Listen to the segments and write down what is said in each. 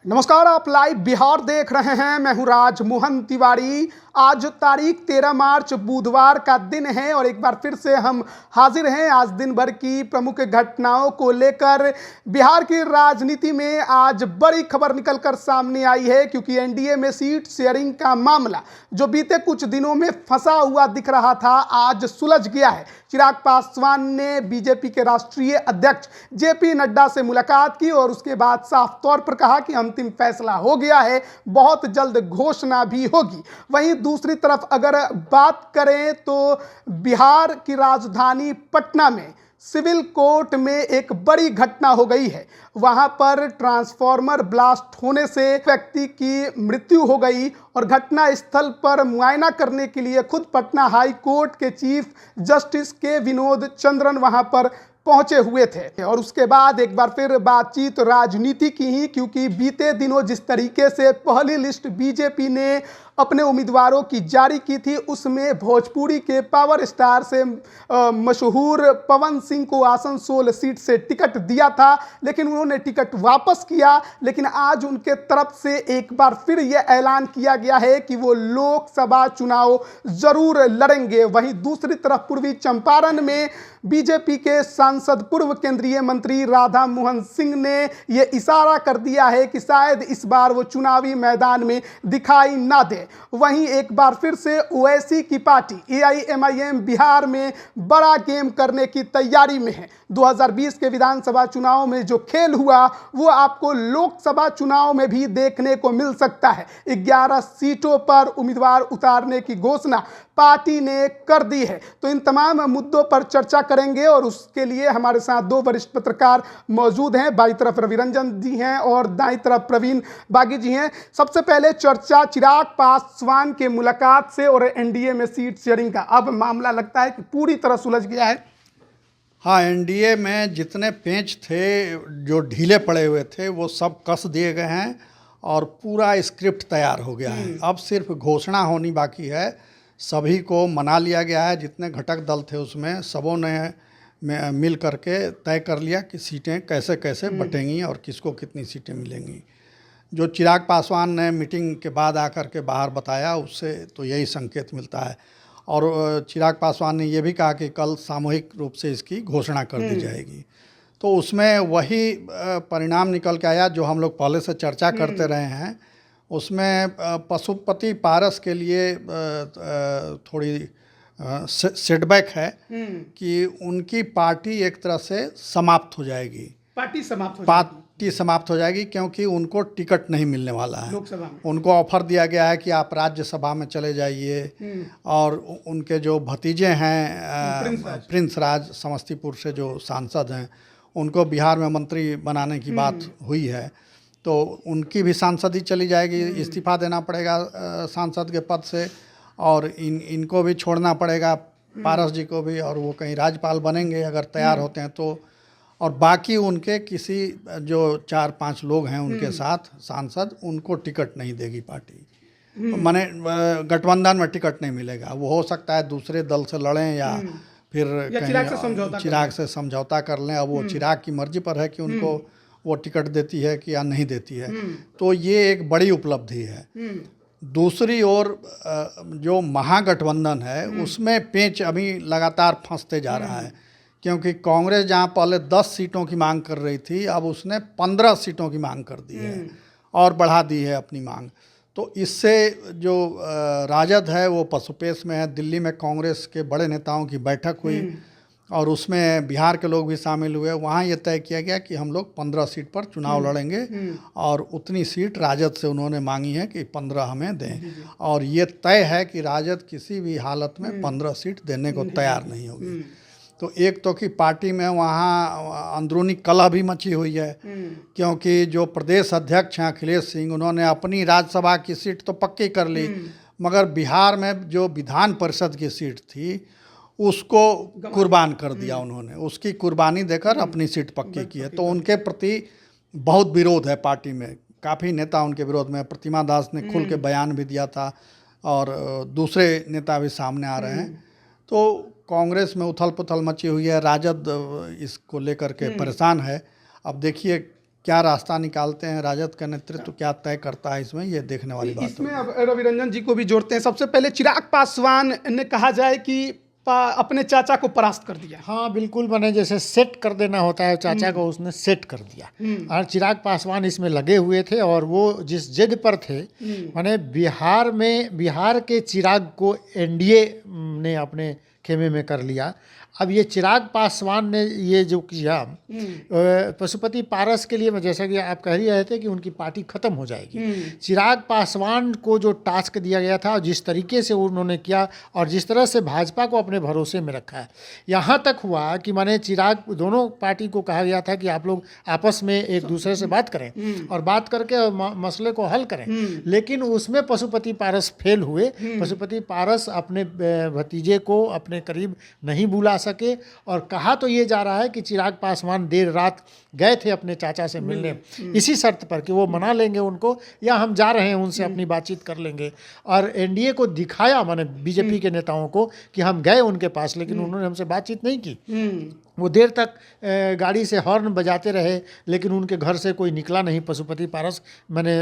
नमस्कार, आप लाइव बिहार देख रहे हैं। मैं हूं राजमोहन तिवारी। आज तारीख 13 मार्च बुधवार का दिन है और एक बार फिर से हम हाजिर हैं आज दिन भर की प्रमुख घटनाओं को लेकर। बिहार की राजनीति में आज बड़ी खबर निकलकर सामने आई है, क्योंकि एनडीए में सीट शेयरिंग का मामला जो बीते कुछ दिनों में फंसा हुआ दिख रहा था, आज सुलझ गया है। चिराग पासवान ने बीजेपी के राष्ट्रीय अध्यक्ष जेपी नड्डा से मुलाकात की और उसके बाद साफ तौर पर कहा कि अंतिम फैसला हो गया है, बहुत जल्द घोषणा भी होगी। वहीं दूसरी तरफ अगर बात करें तो बिहार की राजधानी पटना में सिविल कोर्ट में एक बड़ी घटना हो गई है। वहां पर ट्रांसफार्मर ब्लास्ट होने से व्यक्ति की मृत्यु हो गई और घटना स्थल पर मुआयना करने के लिए खुद पटना हाई कोर्ट के चीफ जस्टिस के विनोद चंद्रन वहां पर पहुंचे हुए थे। और उसके बाद एक बार फिर बातचीत राजनीति की ही, क्योंकि बीते दिनों जिस तरीके से पहली लिस्ट बीजेपी ने अपने उम्मीदवारों की जारी की थी, उसमें भोजपुरी के पावर स्टार से मशहूर पवन सिंह को आसनसोल सीट से टिकट दिया था, लेकिन उन्होंने टिकट वापस किया। लेकिन आज उनके तरफ से एक बार फिर यह ऐलान किया गया है कि वो लोकसभा चुनाव जरूर लड़ेंगे। वहीं दूसरी तरफ पूर्वी चंपारण में बीजेपी के सांसद पूर्व केंद्रीय मंत्री राधा मोहन सिंह ने यह इशारा कर दिया है कि शायद इस बार वो चुनावी मैदान में दिखाई ना दे। वहीं एक बार फिर से ओवैसी की पार्टी एआईएमआईएम बिहार में बड़ा गेम करने की तैयारी में है। 2020 के विधानसभा चुनाव में जो खेल हुआ वो आपको लोकसभा चुनाव में भी देखने को मिल सकता है। 11 सीटों पर उम्मीदवार उतारने की घोषणा पार्टी ने कर दी है। तो इन तमाम मुद्दों पर चर्चा करेंगे और उसके लिए हमारे साथ दो वरिष्ठ पत्रकार मौजूद हैं। बाईं तरफ रविरंजन जी हैं और दाईं तरफ प्रवीण बागी जी हैं। सबसे पहले चर्चा चिराग पासवान के मुलाकात से और एनडीए में सीट शेयरिंग का। अब मामला लगता है कि पूरी तरह सुलझ गया है। हाँ, एनडीए में जितने पेंच थे जो ढीले पड़े हुए थे वो सब कस दिए गए हैं और पूरा स्क्रिप्ट तैयार हो गया है। अब सिर्फ घोषणा होनी बाकी है। सभी को मना लिया गया है, जितने घटक दल थे उसमें सबों ने मिल करके तय कर लिया कि सीटें कैसे कैसे बटेंगी और किसको कितनी सीटें मिलेंगी। जो चिराग पासवान ने मीटिंग के बाद आकर के बाहर बताया, उससे तो यही संकेत मिलता है। और चिराग पासवान ने यह भी कहा कि कल सामूहिक रूप से इसकी घोषणा कर दी जाएगी। तो उसमें वही परिणाम निकल के आया जो हम लोग पहले से चर्चा करते रहे हैं। उसमें पशुपति पारस के लिए थोड़ी सेटबैक है कि उनकी पार्टी एक तरह से समाप्त हो जाएगी। पार्टी समाप्त हो जाएगी क्योंकि उनको टिकट नहीं मिलने वाला है। लोकसभा में उनको ऑफर दिया गया है कि आप राज्यसभा में चले जाइए। और उनके जो भतीजे हैं प्रिंस राज समस्तीपुर से जो सांसद हैं, उनको बिहार में मंत्री बनाने की बात हुई है। तो उनकी भी सांसदी चली जाएगी, इस्तीफा देना पड़ेगा सांसद के पद से और इनको भी छोड़ना पड़ेगा, पारस जी को भी, और वो कहीं राज्यपाल बनेंगे अगर तैयार होते हैं तो। और बाकी उनके किसी जो 4-5 लोग हैं उनके साथ सांसद, उनको टिकट नहीं देगी पार्टी। माने गठबंधन में टिकट नहीं मिलेगा। वो हो सकता है दूसरे दल से लड़ें या फिर चिराग से समझौता कर लें। अब वो चिराग की मर्जी पर है कि उनको वो टिकट देती है कि या नहीं देती है। तो ये एक बड़ी उपलब्धि है। दूसरी ओर जो महागठबंधन है उसमें पेंच अभी लगातार फंसते जा रहा है, क्योंकि कांग्रेस जहां पहले 10 सीटों की मांग कर रही थी, अब उसने 15 सीटों की मांग कर दी है और बढ़ा दी है अपनी मांग। तो इससे जो राजद है वो पसुपेश में है। दिल्ली में कांग्रेस के बड़े नेताओं की बैठक हुई और उसमें बिहार के लोग भी शामिल हुए। वहाँ ये तय किया गया कि हम लोग 15 सीट पर चुनाव लड़ेंगे और उतनी सीट राजद से उन्होंने मांगी है कि 15 हमें दें। और ये तय है कि राजद किसी भी हालत में 15 सीट देने को तैयार नहीं होगी। तो एक तो कि पार्टी में वहाँ अंदरूनी कलह भी मची हुई है, क्योंकि जो प्रदेश अध्यक्ष हैं अखिलेश सिंह, उन्होंने अपनी राज्यसभा की सीट तो पक्की कर ली, मगर बिहार में जो विधान परिषद की सीट थी उसको कुर्बान कर दिया उन्होंने। उसकी कुर्बानी देकर अपनी सीट पक्की की है। तो उनके प्रति बहुत विरोध है पार्टी में। काफ़ी नेता उनके विरोध में। प्रतिमा दास ने खुल के बयान भी दिया था और दूसरे नेता भी सामने आ रहे हैं। तो कांग्रेस में उथल पुथल मची हुई है। राजद इसको लेकर के परेशान है। अब देखिए क्या रास्ता निकालते हैं, राजद का नेतृत्व क्या तय करता है इसमें, ये देखने वाली बात इसमें होगी। अब रवि रंजन जी को भी जोड़ते हैं। सबसे पहले चिराग पासवान ने कहा जाए कि अपने चाचा को परास्त कर दिया। हाँ बिल्कुल, मैंने जैसे सेट कर देना होता है चाचा को, उसने सेट कर दिया। और चिराग पासवान इसमें लगे हुए थे और वो जिस जगह पर थे, माने बिहार के चिराग को एनडीए ने अपने खेमे में कर लिया। अब ये चिराग पासवान ने ये जो किया पशुपति पारस के लिए, मैं जैसा कि आप कह ही रहे थे कि उनकी पार्टी खत्म हो जाएगी। चिराग पासवान को जो टास्क दिया गया था, जिस तरीके से उन्होंने किया और जिस तरह से भाजपा को अपने भरोसे में रखा है, यहाँ तक हुआ कि माने चिराग, दोनों पार्टी को कहा गया था कि आप लोग आपस में एक दूसरे से बात करें और बात करके मसले को हल करें, लेकिन उसमें पशुपति पारस फेल हुए। पशुपति पारस अपने भतीजे को अपने करीब नहीं बुला सके और कहा तो ये जा रहा है कि चिराग पासवान देर रात गए थे अपने चाचा से मिलने, इसी शर्त पर कि वो मना लेंगे उनको या हम जा रहे हैं उनसे अपनी बातचीत कर लेंगे। और एनडीए को दिखाया, माने बीजेपी के नेताओं को, कि हम गए उनके पास लेकिन उन्होंने हमसे बातचीत नहीं की। वो देर तक गाड़ी से हॉर्न बजाते रहे लेकिन उनके घर से कोई निकला नहीं। पशुपति पारस मैंने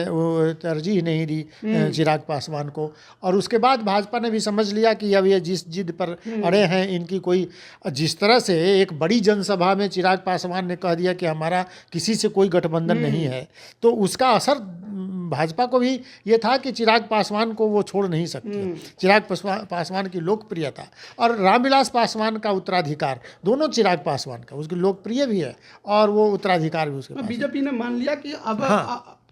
तरजीह नहीं दी चिराग पासवान को। और उसके बाद भाजपा ने भी समझ लिया कि अब ये जिस जिद पर अड़े हैं, इनकी कोई, जिस तरह से एक बड़ी जनसभा में चिराग पासवान ने कह दिया कि हमारा किसी से कोई गठबंधन नहीं है, तो उसका असर भाजपा को भी ये था कि चिराग पासवान को वो छोड़ नहीं सकती। चिराग पासवान की लोकप्रियता और रामविलास पासवान का उत्तराधिकार, दोनों चिराग पासवान का, उसकी लोकप्रिय भी है और वो उत्तराधिकार भी उसके पास है। बीजेपी ने मान लिया कि अब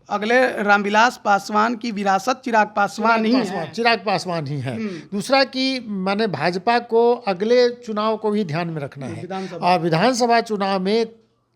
अगले रामविलास पासवान की विरासत चिराग पासवान ही है। चिराग पासवान ही है। दूसरा कि माने भाजपा को अगले चुनाव को भी ध्यान में रखना है और विधानसभा चुनाव में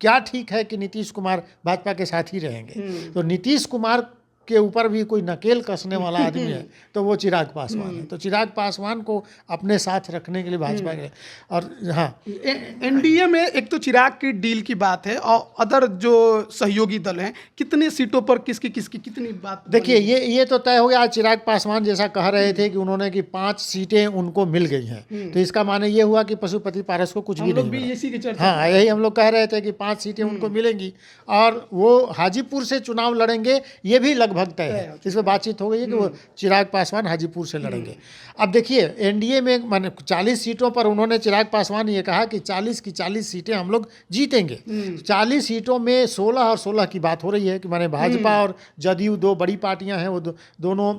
क्या ठीक है कि नीतीश कुमार भाजपा के साथ ही रहेंगे, तो नीतीश कुमार के ऊपर भी कोई नकेल कसने वाला आदमी है तो वो चिराग पासवान है। तो चिराग पासवान को अपने साथ रखने के लिए भाजपा के, और हाँ एनडीए में एक तो चिराग की डील की बात है और अदर जो सहयोगी दल हैं, कितने सीटों पर किसकी कितनी बात, देखिए ये तो तय हो गया। चिराग पासवान जैसा कह रहे थे कि उन्होंने कि 5 सीटें उनको मिल गई हैं, तो इसका माने ये हुआ कि पशुपति पारस को कुछ भी नहीं मिला। इसी की चर्चा, हाँ यही हम लोग कह रहे थे कि 5 सीटें उनको मिलेंगी और वो हाजीपुर से चुनाव लड़ेंगे, ये भी लगभग तय है। इसमें बातचीत हो गई है कि वो चिराग पासवान हाजीपुर से लड़ेंगे। अब देखिए एनडीए में माने 40 सीटों पर उन्होंने, चिराग पासवान ये कहा कि 40 की 40 सीटें हम लोग जीतेंगे। 40 सीटों में 16 और 16 की बात हो रही है कि माने भाजपा और जदयू, दो बड़ी पार्टियां हैं, वो दोनों,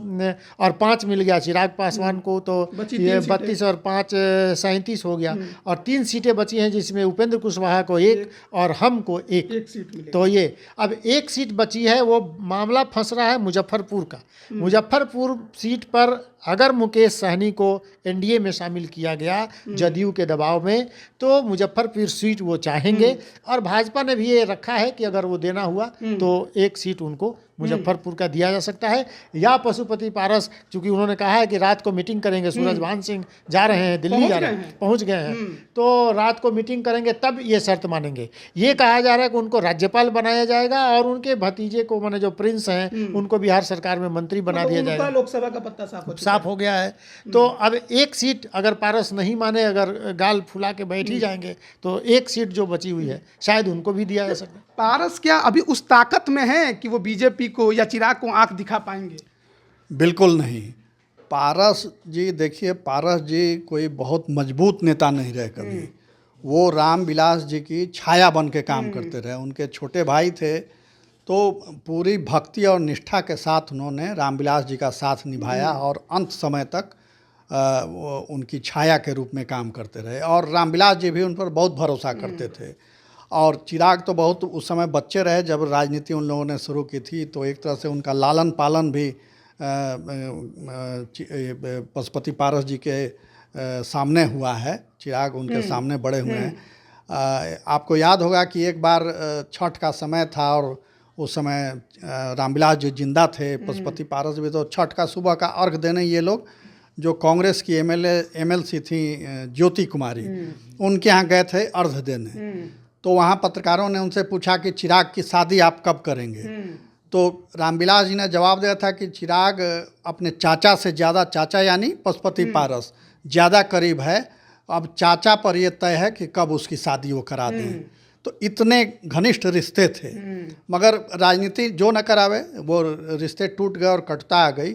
और 5 मिल गया चिराग पासवान को, तो ये 32 और 5 37 हो गया। और 3 सीटें बची हैं जिसमें उपेंद्र कुशवाहा को 1 और हमको 1 सीट मिलेगी। तो ये अब 1 सीट बची है। वो मामला फंस रहा है मुजफ्फरपुर का। मुजफ्फरपुर सीट पर अगर मुकेश सहनी को एनडीए में शामिल किया गया जदयू के दबाव में, तो मुजफ्फरपुर सीट वो चाहेंगे और भाजपा ने भी ये रखा है कि अगर वो देना हुआ तो 1 सीट उनको मुजफ्फरपुर का दिया जा सकता है। या पशुपति पारस, चूंकि उन्होंने कहा है कि रात को मीटिंग करेंगे, सूरजभान सिंह जा रहे हैं दिल्ली, जा रहे हैं, पहुंच गए हैं, तो रात को मीटिंग करेंगे तब ये शर्त मानेंगे। ये कहा जा रहा है कि उनको राज्यपाल बनाया जाएगा और उनके भतीजे को, माने जो प्रिंस हैं, उनको बिहार सरकार में मंत्री बना दिया जाएगा। लोकसभा का पत्ता साफ हो गया है। तो अब 1 सीट अगर पारस नहीं माने, अगर गाल फुला के बैठ ही जाएंगे, तो 1 सीट जो बची हुई है शायद उनको भी दिया जा सकता है। पारस क्या अभी उस ताकत में है कि वो बीजेपी को या चिराग को आंख दिखा पाएंगे? बिल्कुल नहीं। पारस जी, देखिए पारस जी कोई बहुत मजबूत नेता नहीं रहे कभी। वो रामविलास जी की छाया बन के काम करते रहे। उनके छोटे भाई थे तो पूरी भक्ति और निष्ठा के साथ उन्होंने रामविलास जी का साथ निभाया और अंत समय तक उनकी छाया के रूप में काम करते रहे। और रामविलास जी भी उन पर बहुत भरोसा करते थे। और चिराग तो बहुत उस समय बच्चे रहे जब राजनीति उन लोगों ने शुरू की थी, तो एक तरह से उनका लालन पालन भी पशुपति पारस जी के सामने हुआ है। चिराग उनके सामने बड़े हुए हैं। आपको याद होगा कि एक बार छठ का समय था और उस समय रामविलास जी जिंदा थे, पशुपति पारस भी, तो छठ का सुबह का अर्घ देने ये लोग, जो कांग्रेस की एमएलसी थी ज्योति कुमारी, उनके यहाँ गए थे अर्घ देने। तो वहाँ पत्रकारों ने उनसे पूछा कि चिराग की शादी आप कब करेंगे? तो रामविलास जी ने जवाब दिया था कि चिराग अपने चाचा से ज़्यादा, चाचा यानी पशुपति पारस, ज़्यादा करीब है। अब चाचा पर यह तय है कि कब उसकी शादी वो करा दें। तो इतने घनिष्ठ रिश्ते थे, मगर राजनीति जो न करावे वो रिश्ते टूट गए और कटता आ गई।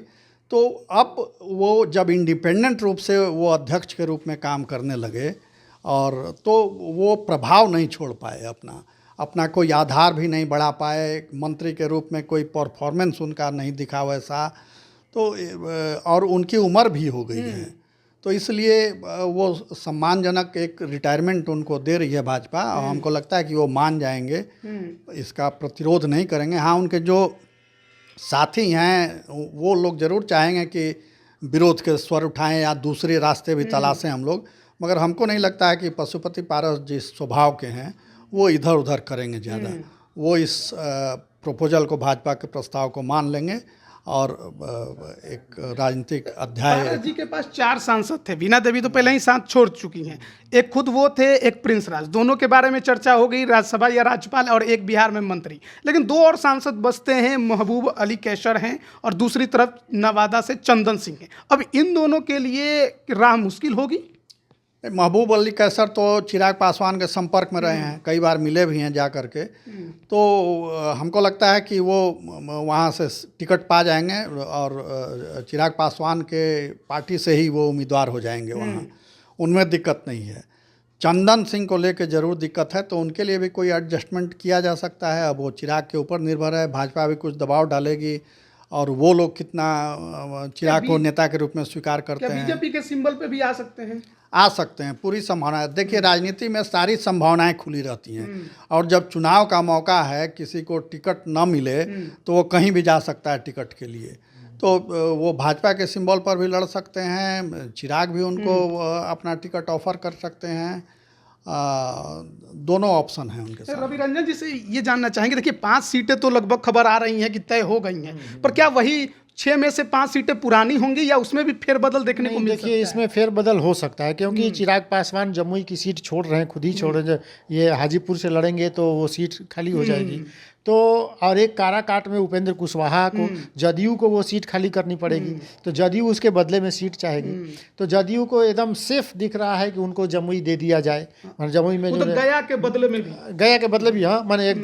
तो अब वो जब इंडिपेंडेंट रूप से वो अध्यक्ष के रूप में काम करने लगे और तो वो प्रभाव नहीं छोड़ पाए, अपना कोई आधार भी नहीं बढ़ा पाए, मंत्री के रूप में कोई परफॉर्मेंस उनका नहीं दिखा वैसा। तो और उनकी उम्र भी हो गई है, तो इसलिए वो सम्मानजनक एक रिटायरमेंट उनको दे रही है भाजपा, और हमको लगता है कि वो मान जाएंगे, इसका प्रतिरोध नहीं करेंगे। हाँ, उनके जो साथी हैं वो लोग ज़रूर चाहेंगे कि विरोध के स्वर उठाएं या दूसरे रास्ते भी तलाशें हम लोग, मगर हमको नहीं लगता है कि पशुपति पारस जिस स्वभाव के हैं वो इधर उधर करेंगे ज़्यादा। वो इस प्रपोजल को, भाजपा के प्रस्ताव को मान लेंगे और एक राजनीतिक अध्याय। पारस जी के पास 4 सांसद थे, बीना देवी तो पहले ही साथ छोड़ चुकी हैं, एक खुद वो थे, एक प्रिंस राज, दोनों के बारे में चर्चा हो गई राज्यसभा या राज्यपाल, और एक बिहार में मंत्री। लेकिन 2 और सांसद बचते हैं, महबूब अली कैसर हैं और दूसरी तरफ नवादा से चंदन सिंह हैं। अब इन दोनों के लिए राह मुश्किल होगी। महबूब अली कैसर तो चिराग पासवान के संपर्क में रहे हैं, कई बार मिले भी हैं जा कर के, तो हमको लगता है कि वो वहाँ से टिकट पा जाएंगे और चिराग पासवान के पार्टी से ही वो उम्मीदवार हो जाएंगे वहाँ, उनमें दिक्कत नहीं है। चंदन सिंह को लेकर ज़रूर दिक्कत है, तो उनके लिए भी कोई एडजस्टमेंट किया जा सकता है। अब वो चिराग के ऊपर निर्भर है, भाजपा भी कुछ दबाव डालेगी और वो लोग कितना चिराग को नेता के रूप में स्वीकार करते हैं। बीजेपी के सिंबल पे भी आ सकते हैं, आ सकते हैं, पूरी संभावना है। देखिए, राजनीति में सारी संभावनाएं खुली रहती हैं, और जब चुनाव का मौका है, किसी को टिकट न मिले तो वो कहीं भी जा सकता है टिकट के लिए। तो वो भाजपा के सिंबल पर भी लड़ सकते हैं, चिराग भी उनको अपना टिकट ऑफर कर सकते हैं, दोनों ऑप्शन हैं उनके साथ। रवि रंजन जी से ये जानना चाहेंगे, देखिए 5 सीटें तो लगभग खबर आ रही हैं कि तय हो गई हैं, पर क्या वही 6 में से 5 सीटें पुरानी होंगी या उसमें भी फेरबदल देखने को मिल सकता है? देखिए, इसमें फेरबदल हो सकता है, क्योंकि चिराग पासवान जमुई की सीट छोड़ रहे हैं, खुद ही छोड़ रहे हैं। ये हाजीपुर से लड़ेंगे तो वो सीट खाली हो जाएगी। तो और एक काराकाट में उपेंद्र कुशवाहा को, जदयू को वो सीट खाली करनी पड़ेगी, तो जदयू उसके बदले में सीट चाहेगी। तो जदयू को एकदम सेफ दिख रहा है कि उनको जमुई दे दिया जाए। और जमुई में जो गया के बदले में भी, गया के बदले भी, हाँ, माने एक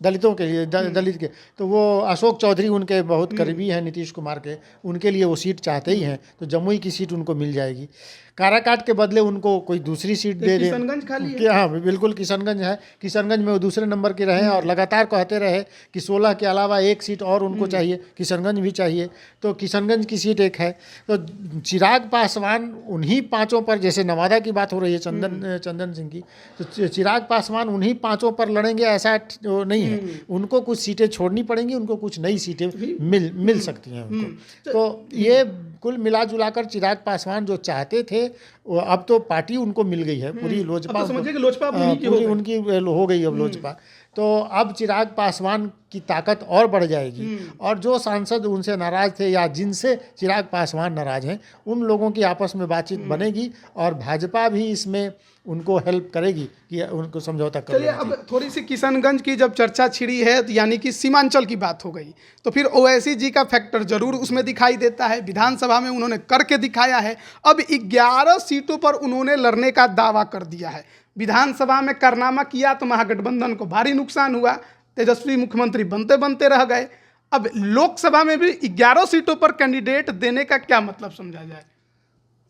दलितों के लिए, दलित के, तो वो अशोक चौधरी उनके बहुत करीबी हैं नीतीश कुमार के, उनके लिए वो सीट चाहते ही हैं, तो जमुई की सीट उनको मिल जाएगी। काराकाट के बदले उनको कोई दूसरी सीट दे दे। किशनगंज खाली है। हाँ, बिल्कुल किशनगंज है, किशनगंज में वो दूसरे नंबर के रहे और लगातार कहते रहे कि 16 के अलावा एक सीट और उनको चाहिए, किशनगंज भी चाहिए, तो किशनगंज की सीट एक है। तो चिराग पासवान उन्हीं 5 पर, जैसे नवादा की बात हो रही है चंदन सिंह की, तो चिराग पासवान उन्हीं 5 पर लड़ेंगे ऐसा नहीं है, उनको कुछ सीटें छोड़नी पड़ेंगी, उनको कुछ नई सीटें मिल सकती हैं उनको। तो ये कुल मिला जुलाकर चिराग पासवान जो चाहते थे, अब तो पार्टी उनको मिल गई है, पूरी लोजपा, समझिए कि लोजपा पूरी उनकी हो गई अब लोजपा। तो अब चिराग पासवान की ताकत और बढ़ जाएगी, और जो सांसद उनसे नाराज थे या जिनसे चिराग पासवान नाराज हैं, उन लोगों की आपस में बातचीत बनेगी और भाजपा भी इसमें उनको हेल्प करेगी कि उनको समझौता कर। चलिए, अब थोड़ी सी किशनगंज की जब चर्चा छिड़ी है, तो यानी कि सीमांचल की बात हो गई, तो फिर ओवैसी जी का फैक्टर जरूर उसमें दिखाई देता है। विधानसभा में उन्होंने करके दिखाया है, अब 11 सीटों पर उन्होंने लड़ने का दावा कर दिया है। विधानसभा में कारनामा किया तो महागठबंधन को भारी नुकसान हुआ, तेजस्वी मुख्यमंत्री बनते बनते रह गए। अब लोकसभा में भी 11 सीटों पर कैंडिडेट देने का क्या मतलब समझा जाए?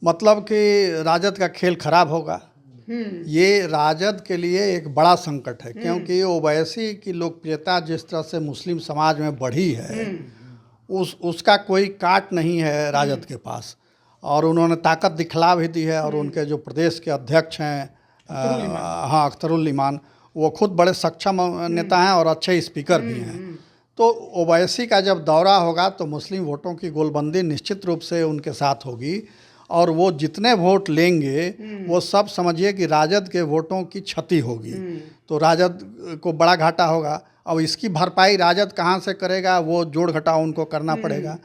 मतलब कि राजद का खेल खराब होगा। ये राजद के लिए एक बड़ा संकट है, क्योंकि ओवैसी की लोकप्रियता जिस तरह से मुस्लिम समाज में बढ़ी है, उसका कोई काट नहीं है राजद के पास, और उन्होंने ताकत दिखला भी दी है। और उनके जो प्रदेश के अध्यक्ष हैं, हाँ, अख्तरुल इमान, वो खुद बड़े सक्षम नेता हैं और अच्छे स्पीकर भी हैं। तो ओवैसी का जब दौरा होगा तो मुस्लिम वोटों की गोलबंदी निश्चित रूप से उनके साथ होगी, और वो जितने वोट लेंगे वो सब समझिए कि राजद के वोटों की क्षति होगी, तो राजद को बड़ा घाटा होगा। अब इसकी भरपाई राजद कहाँ से करेगा, वो जोड़ घटाव उनको करना पड़ेगा।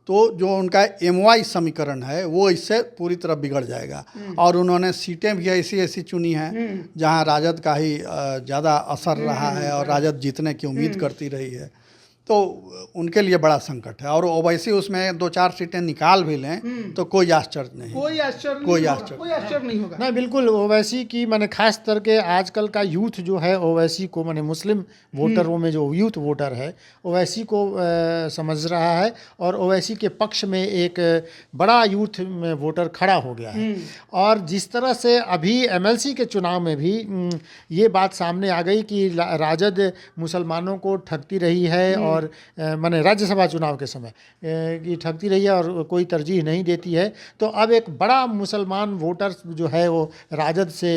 तो जो उनका MY समीकरण है वो इससे पूरी तरह बिगड़ जाएगा। और उन्होंने सीटें भी ऐसी ऐसी चुनी हैं जहां राजद का ही ज़्यादा असर रहा है और राजद जीतने की उम्मीद करती रही है। तो उनके लिए बड़ा संकट है। और ओवैसी उसमें 2-4 सीटें निकाल भी लें तो कोई आश्चर्य नहीं, कोई आश्चर्य नहीं होगा। नहीं, बिल्कुल ओवैसी की मैंने खास करके आजकल का यूथ जो है ओवैसी को मैंने मुस्लिम वोटरों में जो यूथ वोटर है ओवैसी को समझ रहा है और ओवैसी के पक्ष में एक बड़ा यूथ में वोटर खड़ा हो गया है। और जिस तरह से अभी एमएलसी के चुनाव में भी ये बात सामने आ गई कि राजद मुसलमानों को ठगती रही है और माने राज्यसभा चुनाव के समय कि ठगती रही है और कोई तरजीह नहीं देती है, तो अब एक बड़ा मुसलमान वोटर जो है वो राजद से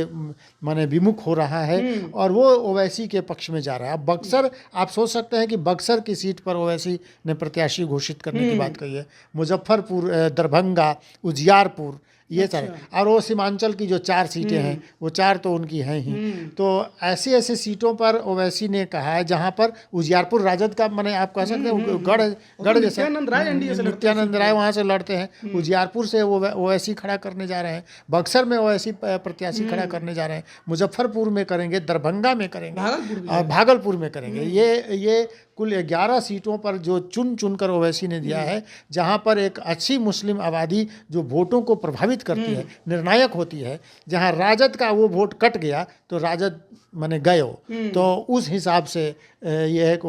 माने विमुख हो रहा है और वो ओवैसी के पक्ष में जा रहा है। अब बक्सर, आप सोच सकते हैं कि बक्सर की सीट पर ओवैसी ने प्रत्याशी घोषित करने की बात कही है। मुजफ्फरपुर, दरभंगा, उजियारपुर, ये सारे, और वो सीमांचल की जो 4 सीटें हैं वो 4 तो उनकी हैं ही। तो ऐसी ऐसी सीटों पर ओवैसी ने कहा है जहां पर उजियारपुर राजद का माने आप कह सकते हैं गढ़ जैसा, नित्यानंद राय वहां से लड़ते हैं। उजियारपुर से वो ओवैसी खड़ा करने जा रहे हैं, बक्सर में ओवैसी प्रत्याशी खड़ा करने जा रहे हैं, मुजफ्फरपुर में करेंगे, दरभंगा में करेंगे और भागलपुर में करेंगे। ये कुल 11 सीटों पर जो चुन कर ओवैसी ने दिया है, जहां पर एक अच्छी मुस्लिम आबादी जो वोटों को प्रभावित करती है, निर्णायक होती है, जहां राजद का वो वोट कट गया तो राजद माने गए हो। तो उस हिसाब से ये है कि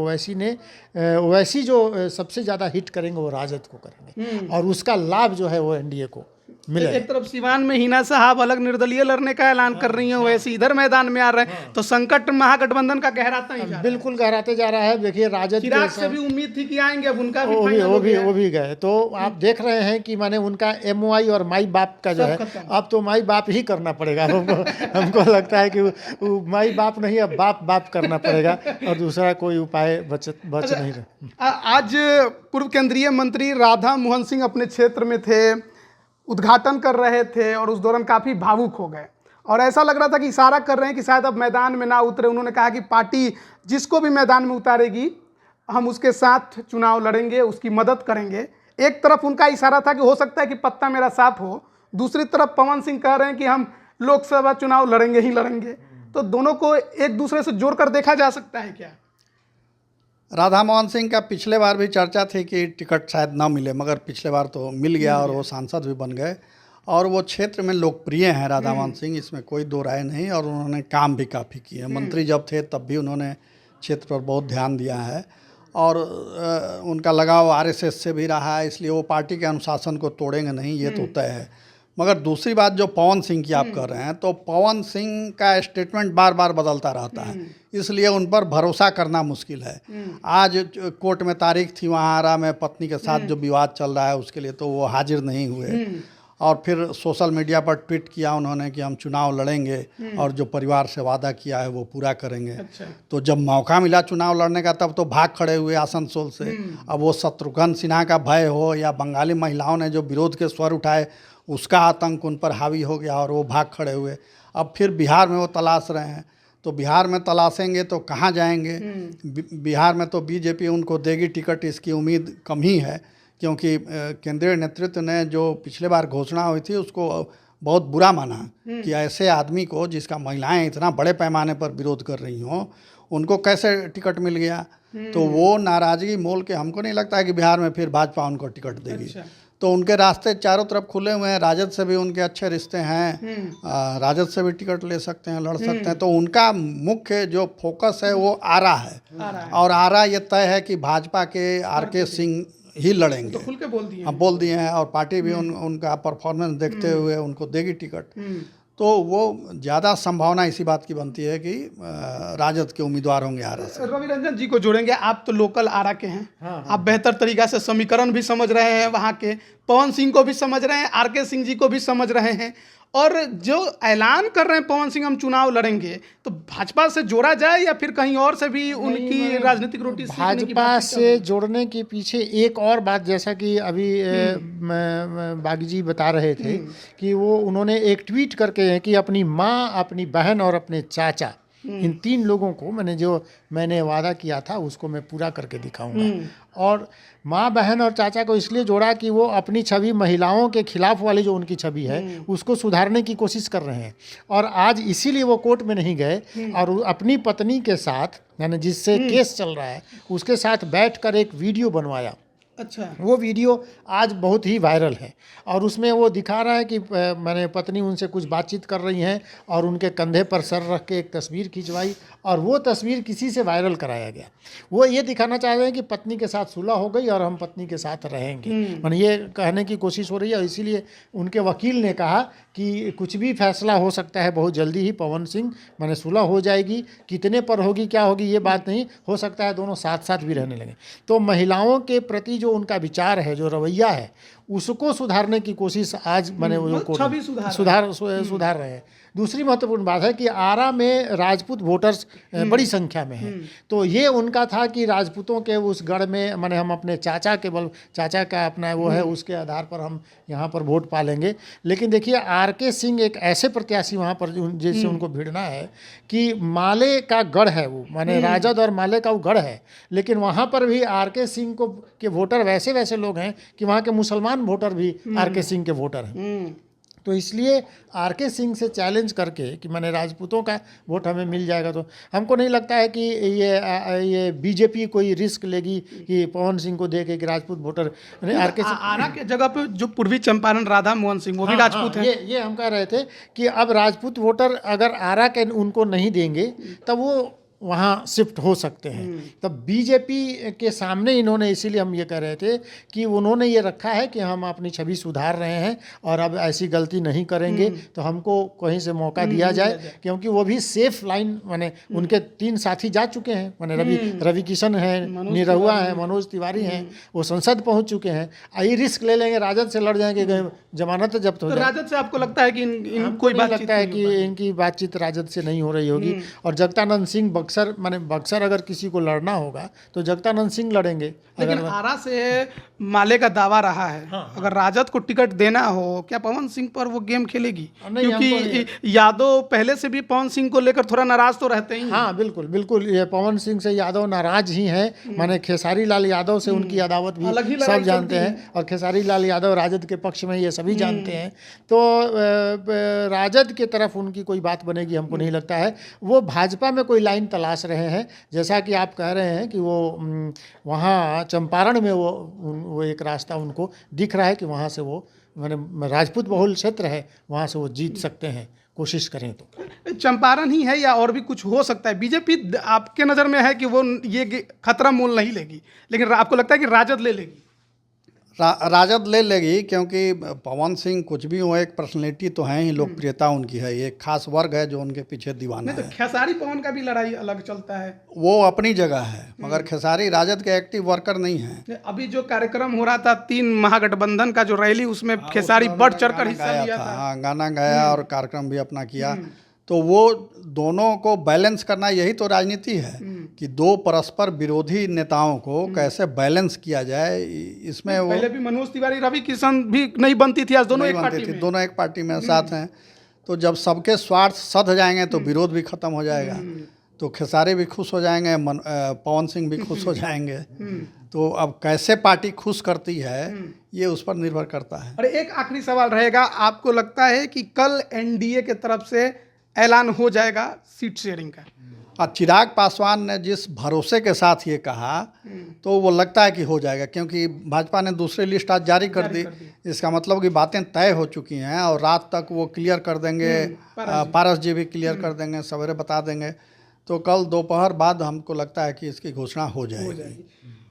ओवैसी जो सबसे ज़्यादा हिट करेंगे वो राजद को करेंगे और उसका लाभ जो है वो एनडीए को मिलेगा। एक तरफ सिवान में हिना साहब अलग निर्दलीय लड़ने का ऐलान कर रही हैं, वैसे इधर मैदान में आ रहे हैं, तो संकट महागठबंधन का गहराता ही जा रहा है। बिल्कुल गहराते जा रहा है। देखिए राजद चिराग से भी उम्मीद थी कि आएंगे, अब उनका वो भी गए। तो आप देख रहे हैं कि माने उनका एमओआई और माई बाप का जो है अब तो माई बाप ही करना पड़ेगा। हमको लगता है कि माई बाप नहीं, अब बाप करना पड़ेगा और दूसरा कोई उपाय बच नहीं रहा। आज पूर्व केंद्रीय मंत्री राधा मोहन सिंह अपने क्षेत्र में थे, उद्घाटन कर रहे थे और उस दौरान काफ़ी भावुक हो गए और ऐसा लग रहा था कि इशारा कर रहे हैं कि शायद अब मैदान में ना उतरे। उन्होंने कहा कि पार्टी जिसको भी मैदान में उतारेगी हम उसके साथ चुनाव लड़ेंगे, उसकी मदद करेंगे। एक तरफ उनका इशारा था कि हो सकता है कि पत्ता मेरा साफ हो, दूसरी तरफ पवन सिंह कह रहे हैं कि हम लोकसभा चुनाव लड़ेंगे ही लड़ेंगे। तो दोनों को एक दूसरे से जोड़कर देखा जा सकता है क्या? राधा मोहन सिंह का पिछले बार भी चर्चा थी कि टिकट शायद ना मिले, मगर पिछले बार तो मिल गया और वो सांसद भी बन गए और वो क्षेत्र में लोकप्रिय हैं राधा मोहन सिंह, इसमें कोई दो राय नहीं। और उन्होंने काम भी काफ़ी किए, मंत्री जब थे तब भी उन्होंने क्षेत्र पर बहुत ध्यान दिया है और उनका लगाव आरएसएस से भी रहा है, इसलिए वो पार्टी के अनुशासन को तोड़ेंगे नहीं, ये तो तय है। मगर दूसरी बात जो पवन सिंह की आप कर रहे हैं, तो पवन सिंह का स्टेटमेंट बार बार बदलता रहता है, इसलिए उन पर भरोसा करना मुश्किल है। आज कोर्ट में तारीख थी, वहाँ आरा में पत्नी के साथ जो विवाद चल रहा है उसके लिए तो वो हाजिर नहीं हुए और फिर सोशल मीडिया पर ट्वीट किया उन्होंने कि हम चुनाव लड़ेंगे और जो परिवार से वादा किया है वो पूरा करेंगे। अच्छा। तो जब मौका मिला चुनाव लड़ने का तब तो भाग खड़े हुए आसनसोल से। अब वो शत्रुघ्न सिन्हा का भय हो या बंगाली महिलाओं ने जो विरोध के स्वर उठाए उसका आतंक उन पर हावी हो गया और वो भाग खड़े हुए। अब फिर बिहार में वो तलाश रहे हैं, तो बिहार में तलाशेंगे तो कहाँ जाएंगे? बिहार में तो बीजेपी उनको देगी टिकट, इसकी उम्मीद कम ही है, क्योंकि केंद्रीय नेतृत्व ने जो पिछले बार घोषणा हुई थी उसको बहुत बुरा माना कि ऐसे आदमी को जिसका महिलाएं इतना बड़े पैमाने पर विरोध कर रही हों उनको कैसे टिकट मिल गया। तो वो नाराज़गी मोल के हमको नहीं लगता है कि बिहार में फिर भाजपा उनको टिकट देगी। अच्छा। तो उनके रास्ते चारों तरफ खुले हुए हैं, राजद से भी उनके अच्छे रिश्ते हैं, राजद से भी टिकट ले सकते हैं, लड़ सकते हैं। तो उनका मुख्य जो फोकस है वो आरा है और आरा ये तय है कि भाजपा के आर.के. सिंह ही लड़ेंगे। तो खुल के बोल दिए हैं और पार्टी भी उनका परफॉर्मेंस देखते हुए उनको देगी टिकट। तो वो ज़्यादा संभावना इसी बात की बनती है कि राजद के उम्मीदवार होंगे आरा से। रवि रंजन जी को जोड़ेंगे, आप तो लोकल आरा के हैं। आप बेहतर तरीक़ा से समीकरण भी समझ रहे हैं, वहाँ के पवन सिंह को भी समझ रहे हैं, आर.के. सिंह जी को भी समझ रहे हैं, और जो ऐलान कर रहे हैं पवन सिंह हम चुनाव लड़ेंगे, तो भाजपा से जोड़ा जाए या फिर कहीं और से भी उनकी राजनीतिक रोटी भाजपा से जोड़ने के पीछे एक और बात, जैसा कि अभी बागी जी बता रहे थे कि वो उन्होंने एक ट्वीट करके है कि अपनी माँ, अपनी बहन और अपने चाचा इन 3 लोगों को मैंने वादा किया था उसको मैं पूरा करके दिखाऊंगा। और माँ, बहन और चाचा को इसलिए जोड़ा कि वो अपनी छवि, महिलाओं के खिलाफ वाली जो उनकी छवि है उसको सुधारने की कोशिश कर रहे हैं। और आज इसीलिए वो कोर्ट में नहीं गए और अपनी पत्नी के साथ, यानी जिससे केस चल रहा है, उसके साथ बैठकर एक वीडियो बनवाया। अच्छा। वो वीडियो आज बहुत ही वायरल है और उसमें वो दिखा रहा है कि मैंने पत्नी उनसे कुछ बातचीत कर रही हैं और उनके कंधे पर सर रख के एक तस्वीर खिंचवाई और वो तस्वीर किसी से वायरल कराया गया। वो ये दिखाना चाह रहे हैं कि पत्नी के साथ सुलह हो गई और हम पत्नी के साथ रहेंगे, मैंने ये कहने की कोशिश हो रही है। इसीलिए उनके वकील ने कहा कि कुछ भी फैसला हो सकता है बहुत जल्दी ही। पवन सिंह, मैंने सुलह हो जाएगी, कितने पर होगी, क्या होगी, ये बात नहीं, हो सकता है दोनों साथ साथ भी रहने लगे। तो महिलाओं के प्रति जो उनका विचार है, जो रवैया है, उसको सुधारने की कोशिश आज मैंने वो छवि सुधार रहे हैं। दूसरी महत्वपूर्ण बात है कि आरा में राजपूत वोटर्स बड़ी संख्या में हैं। तो ये उनका था कि राजपूतों के उस गढ़ में मैंने हम अपने चाचा का अपना वो है, उसके आधार पर हम यहाँ पर वोट पालेंगे। लेकिन देखिए, आर.के. सिंह एक ऐसे प्रत्याशी वहाँ पर जिससे उनको भिड़ना है कि माले का गढ़ है वो, माने राजद और माले का वो गढ़ है। लेकिन वहाँ पर भी आर.के. सिंह के वोटर वैसे लोग हैं कि वहाँ के मुसलमान वोटर भी आर.के. सिंह के वोटर हैं। तो इसलिए आर.के. सिंह से चैलेंज करके कि मैंने राजपूतों का वोट हमें मिल जाएगा, तो हमको नहीं लगता है कि ये बीजेपी कोई रिस्क लेगी कि पवन सिंह को देके कि राजपूत वोटर आर.के. सिंह। आरा के जगह पे जो पूर्वी चंपारण राधा मोहन सिंह वो भी राजपूत हैं। ये हम कह रहे थे कि अब राजपूत वोटर अगर आरा के उनको नहीं देंगे तब वो वहाँ शिफ्ट हो सकते हैं। तब बीजेपी के सामने इन्होंने, इसीलिए हम ये कह रहे थे कि उन्होंने ये रखा है कि हम अपनी छवि सुधार रहे हैं और अब ऐसी गलती नहीं करेंगे, तो हमको कहीं से मौका दिया जाए। क्योंकि वो भी सेफ लाइन, माने उनके 3 साथी जा चुके हैं, माने रवि किशन है, निरहुआ है, मनोज तिवारी हैं, वो संसद पहुँच चुके हैं। आई रिस्क ले लेंगे, राजद से लड़ जाएंगे, जमानत जब्त हो जाए। राजद से आपको लगता है कि कोई बातचीत लगता है कि इनकी बातचीत राजद से नहीं हो रही होगी। और जगदानंद सिंह बक्सर अगर किसी को लड़ना होगा तो जगदानंद सिंह लड़ेंगे। लेकिन आरा से माले का दावा रहा है, अगर राजद को टिकट देना हो, क्या पवन सिंह पर वो गेम खेलेगी? क्योंकि यादव पहले से भी पवन सिंह को लेकर थोड़ा नाराज तो रहते ही। हाँ, बिल्कुल ये पवन सिंह से यादव नाराज ही हैं। माने खेसारी लाल यादव से उनकी अदावत भी सब जानते हैं और खेसारी लाल यादव राजद के पक्ष में, ये सभी जानते हैं। तो राजद के तरफ उनकी कोई बात बनेगी हमको नहीं लगता है। वो भाजपा में कोई लाइन तलाश रहे हैं, जैसा कि आप कह रहे हैं कि वो वहाँ चंपारण में वो एक रास्ता उनको दिख रहा है कि वहाँ से वो, मैंने राजपूत बहुल क्षेत्र है, वहाँ से वो जीत सकते हैं, कोशिश करें तो। चंपारण ही है या और भी कुछ हो सकता है? बीजेपी आपके नज़र में है कि वो ये खतरा मोल नहीं लेगी, लेकिन आपको लगता है कि राजद ले लेगी? राजद ले लेगी, क्योंकि पवन सिंह कुछ भी हो, एक पर्सनैलिटी तो है ही, लोकप्रियता उनकी है, एक खास वर्ग है जो उनके पीछे दीवाना है। तो खेसारी पवन का भी लड़ाई अलग चलता है, वो अपनी जगह है, मगर खेसारी राजद के एक्टिव वर्कर नहीं है। अभी जो कार्यक्रम हो रहा था 3 महागठबंधन का जो रैली, उसमें खेसारी बढ़ चढ़कर हिस्सा लिया था। हाँ, गाना गाया और कार्यक्रम भी अपना किया। तो वो दोनों को बैलेंस करना, यही तो राजनीति है कि दो परस्पर विरोधी नेताओं को कैसे बैलेंस किया जाए। इसमें वो पहले भी मनोज तिवारी, रवि किशन भी नहीं बनती थी, आज दोनों एक पार्टी में, दोनों एक पार्टी में साथ हैं। तो जब सबके स्वार्थ सध जाएंगे तो विरोध भी खत्म हो जाएगा, तो खेसारी भी खुश हो जाएंगे, पवन सिंह भी खुश हो जाएंगे। तो अब कैसे पार्टी खुश करती है ये उस पर निर्भर करता है। और एक आखिरी सवाल रहेगा, आपको लगता है कि कल एनडीए के तरफ से ऐलान हो जाएगा सीट शेयरिंग का? चिराग पासवान ने जिस भरोसे के साथ ये कहा, तो वो लगता है कि हो जाएगा, क्योंकि भाजपा ने दूसरी लिस्ट आज जारी कर दी। इसका मतलब कि बातें तय हो चुकी हैं और रात तक वो क्लियर कर देंगे, पारस जी भी क्लियर कर देंगे, सवेरे बता देंगे। तो कल दोपहर बाद हमको लगता है कि इसकी घोषणा हो जाएगी।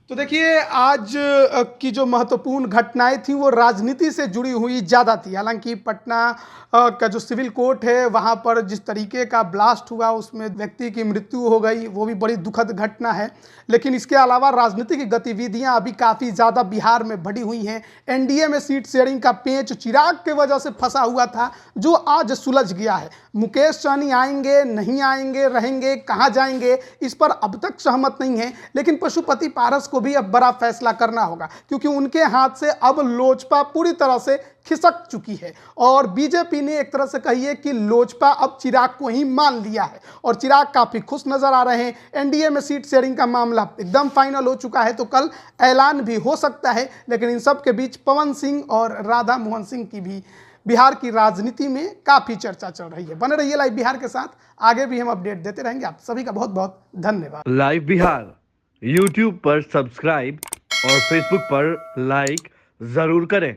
तो देखिए, आज की जो महत्वपूर्ण घटनाएं थी वो राजनीति से जुड़ी हुई ज़्यादा थी। हालांकि पटना का जो सिविल कोर्ट है, वहाँ पर जिस तरीके का ब्लास्ट हुआ, उसमें व्यक्ति की मृत्यु हो गई, वो भी बड़ी दुखद घटना है। लेकिन इसके अलावा राजनीतिक गतिविधियां अभी काफ़ी ज़्यादा बिहार में बढ़ी हुई हैं। एनडीए में सीट शेयरिंग का पेंच चिराग के वजह से फंसा हुआ था, जो आज सुलझ गया है। मुकेश सहनी आएंगे, नहीं आएंगे, रहेंगे, कहाँ जाएंगे, इस पर अब तक सहमत नहीं है। लेकिन पशुपति पारस को को भी अब बड़ा फैसला करना होगा, क्योंकि उनके हाथ से अब लोजपा पूरी तरह से खिसक चुकी है और बीजेपी ने एक तरह से कहिए कि लोजपा अब चिराग को ही मान लिया है और चिराग काफी खुश नजर आ रहे हैं। एनडीए में सीट शेयरिंग का मामला एकदम फाइनल हो चुका है, तो कल ऐलान भी हो सकता है। लेकिन इन सब के बीच पवन सिंह और राधा मोहन सिंह की भी बिहार की राजनीति में काफी चर्चा चल रही है। बने रहिए लाइव बिहार के साथ, आगे भी हम अपडेट देते रहेंगे। आप सभी का बहुत बहुत धन्यवाद। लाइव बिहार यूट्यूब पर सब्सक्राइब और फेसबुक पर लाइक जरूर करें।